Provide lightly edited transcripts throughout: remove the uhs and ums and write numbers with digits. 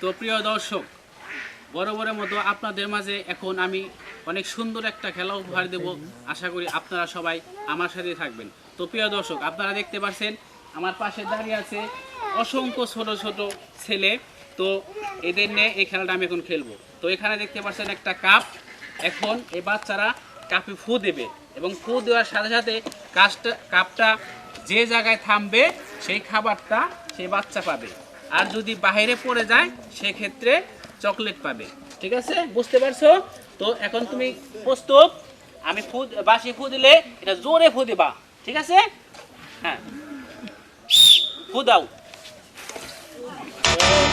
তো প্রিয় দর্শক, বরাবরের মতো আপনাদের মাঝে এখন আমি অনেক সুন্দর একটা খেলা উপহার দেব। আশা করি আপনারা সবাই আমার সাথে থাকবেন। তো প্রিয় দর্শক, আপনারা দেখতে পাচ্ছেন আমার পাশে দাঁড়িয়ে আছে অসংখ্য ছোট ছোট ছেলে। তো এদের নিয়ে এই খেলাটা আমি এখন খেলবো। তো এখানে দেখতে পাচ্ছেন একটা কাপ। এখন এই বাচ্চারা কাপে ফু দেবে এবং ফু দেওয়ার সাথে সাথে কাপটা যে জায়গায় থামবে সেই খাবারটা সেই বাচ্চা পাবে। আর যদি বাইরে পড়ে যায় সেক্ষেত্রে চকলেট পাবে। ঠিক আছে, বুঝতে পারছো? তো এখন তুমি প্রস্তুত? আমি বাঁশি ফু দিলে এটা জোরে ফু দিবা, ঠিক আছে? হ্যাঁ, ফু দাও।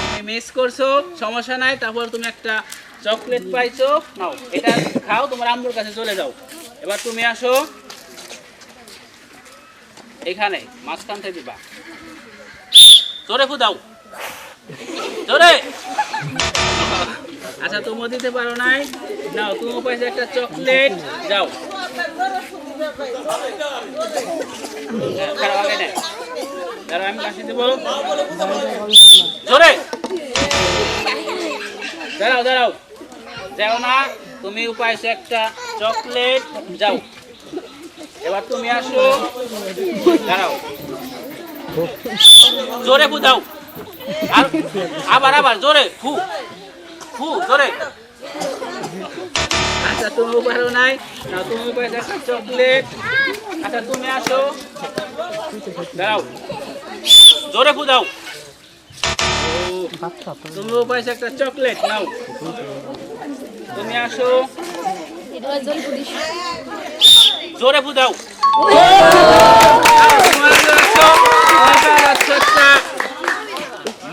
তুমি মিস করছো, সমস্যা নাই। তারপর তুমি একটা চকলেট পাইছো, নাও এটা খাও, তোমার আম্মুর কাছে চলে যাও। এবার তুমি আসো এখানে মাঝখান থেকে দিবা, জোরে ফু দাও, জোরে। আচ্ছা, তুমিও দিতে পারো নাই, নাও তুমিও পাইছো একটা চকলেট, যাও। আমি কাশি দেবো, জোরে। দাঁড়াও দাঁড়াও, যাও না, তুমি পাইছো একটা চকলেট, যাও। এবার তুমি আসো, দাঁড়াও, জোরে ফু দাও, আর আবার আবার জোরে ফু ফু, জোরে। আচ্ছা, তুমি পারো নাই, না তুমি পাইছো একটা চকলেট। আচ্ছা, তুমি আসো, দাঁড়াও, জোরে ফু দাও। তুমিও পাইছো একটা চকলেট, নাও তুমি আসো, জোরে ফু দাও।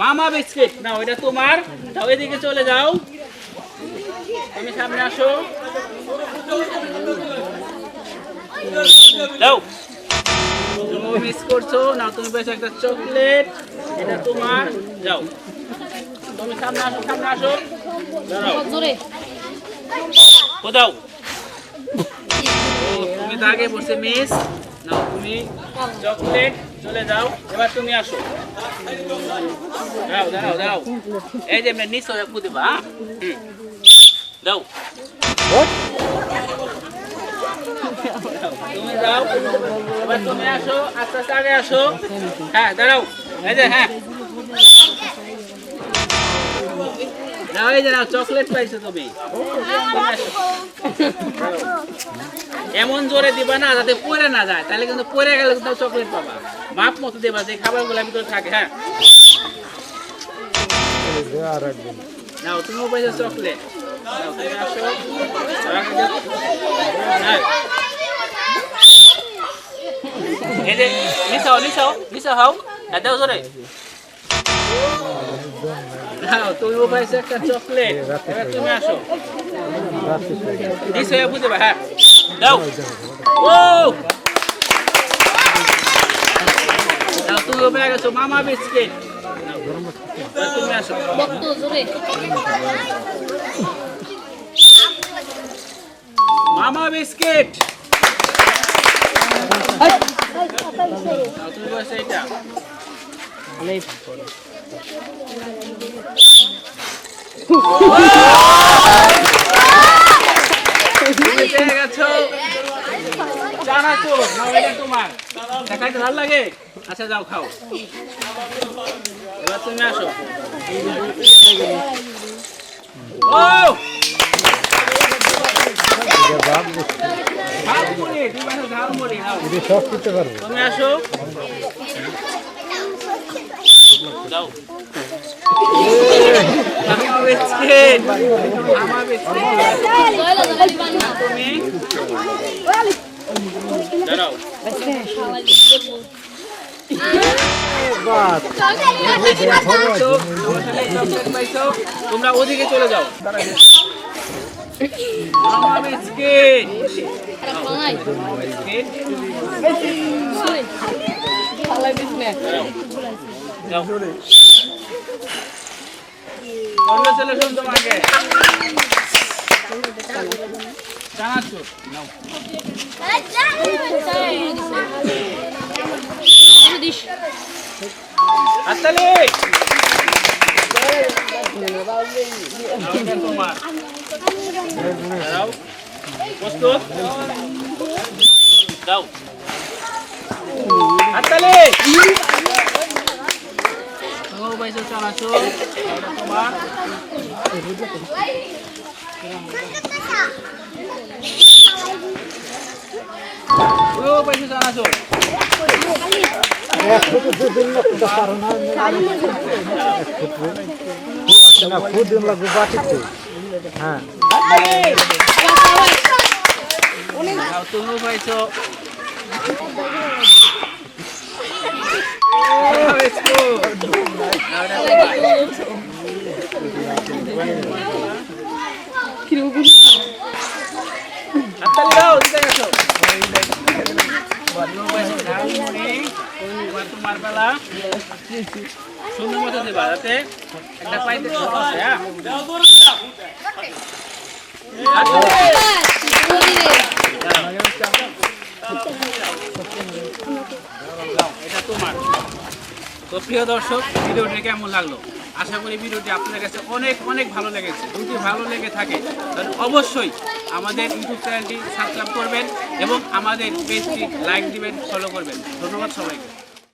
মামা বিস্কিট, নাও এটা তোমার, যাও এদিকে চলে যাও, তুমি সামনে আসো, যাও। তুমি মিস করছো, না তুমি পেয়েছো একটা চকলেট, এটা তোমার, যাও। তুমি সামনে আসো, সামনে আসো, দাঁড়াও, কোথাও তুমি তো আগে বসে মিস, নাও তুমি চকলেট, চলে যাও। এবার তুমি আসো, দাও, দাঁড়াও দাঁড়াও, এই যে নিচ হয়ে ফুদিবা, দাও, তুমি যাও। এবার তুমি আসো, আস্তে আস্তে আগে আসো, হ্যাঁ দাঁড়াও, এই যে, হ্যাঁ নাও, এই যে নাও, চকলেট পাইছো তুমি। এমন জোরে দিবা না যাতে পড়ে না যায়, তাহলে কিন্তু পড়ে গেলে কিন্তু চকলেট পাবা। মাপ মতো দেবা যে খাবারগুলো ভিতরে থাকে। হ্যাঁ, নাও তুমিও পাইছো চকলেট, নাও তুমি আসো, এই যে নিচাও নিচাও নিচা হও, দাও জোরে। নাও তুমিও পাইছো একটা চকলেট, এবার তুমি আসো, নিচে বুঝে বা, হ্যাঁ দাও। ও নাও তুমিও পেয়ে গেছো মামা বিস্কিট, তুমি আসো, মামা বিস্কিট। তুমি বলছো এটা তোমার দেখাইতে ভালো লাগে। আচ্ছা যাও, খাও। এবার তুমি আসো, তুমি আসো, যাও। তুমি দাঁড়াও, তোমরা ওদিকে চলে যাও। মামা বিস্কিট, চলে শুন তোমাকে চানাচুর নাও। হাততালি। এটা তোমার। দাও। প্রস্তুত? দাও। হাততালি। ও ভাইসো চানাচুর, এটা তোমার। ও ভাইসো চানাচুর। হ্যাঁ তুমি পাইছো তোমার বেলা সুন্দর মতো দেবা যাতে একটা পাইতে সহজ, হ্যাঁ? এটা তোমার। তো প্রিয় দর্শক, ভিডিওটি কেমন লাগলো? আশা করি ভিডিওটি আপনাদের কাছে অনেক অনেক ভালো লেগেছে। যদি ভালো লেগে থাকে তাহলে অবশ্যই আমাদের ইউটিউব চ্যানেলটি সাবস্ক্রাইব করবেন এবং আমাদের পেজটি লাইক দিবেন, ফলো করবেন। ধন্যবাদ সবাইকে।